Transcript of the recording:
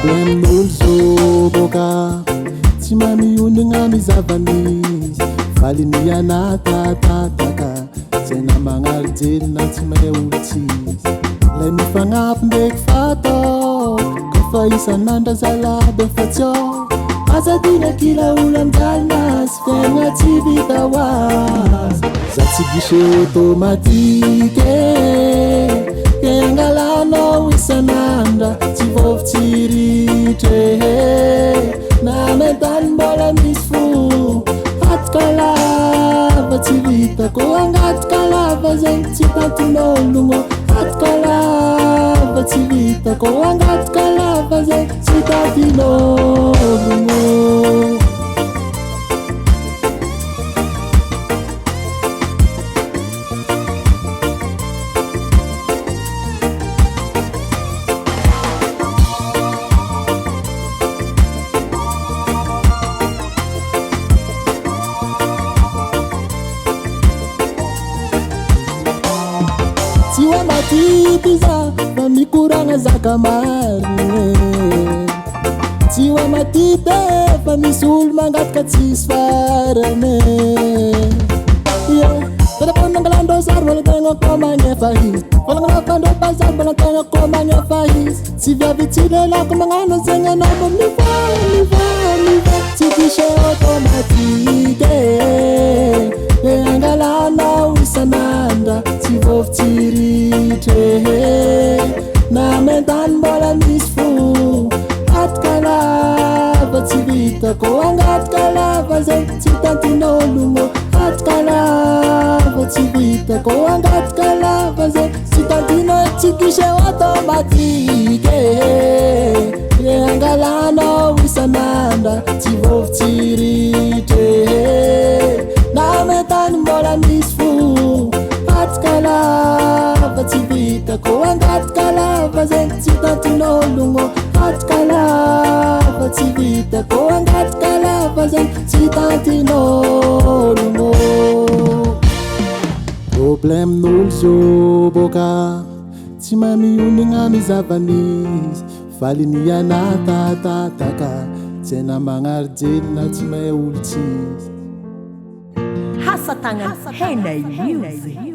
Problemin'olo zô boka tsy mamionigna mizava-misy valiny anatatataka zay na magnarojely na tsy mahay olo tsisy lay mifagnampy ndraiky fatao kofa isan'andra zalaby fa tsy azadina kila olo amjalinazy fiaigna tsy vita hoazy za tsy gisy automatike ke angalanao isan'andra tsy vovy tsy ritre na mentany mbola misy fo atka lava tsy vitako angatka lava zegny tsy tatin'ologno atka lava tsy vitako angatka lava zegny tsy tatin'ologno tsy hoe matity za fa mikoragna zaka marigny tsy hoe matity fa misy olo mangataka tsisy farany Tanaponangalandro sary mbola tegna ko magnefa izy Volagnagnafandro bazary mbola tegna ko magnefa izy Tsy viavy tsy lelako magnano zegny anao mbo miva Tsy diso automatike E angalanao isan'andra Tsy vovy tsy ritre Na mentany mbola misy fo Atka lava tsy vitako Angatka lava zegny tsy tantin'ologno Atka lava tsy vitako Angatka lava zegny tsy tantin'ologno Tsy gisy automatike E angalanao isan'andra Tsy vovy tsy ritre Na mentany mbola misy fo Atka lava tsy vitako Angatka lava zegny tsy tantin'ologno Atka lava tsy vitako Angatka lava zegny tsy tantin'ologno Problemin'olo zô boka tsy mamionigna mizava-misy valiny anatatataka zay na magnarojely na tsy mahay olo tsisy Hasatagna Henay Music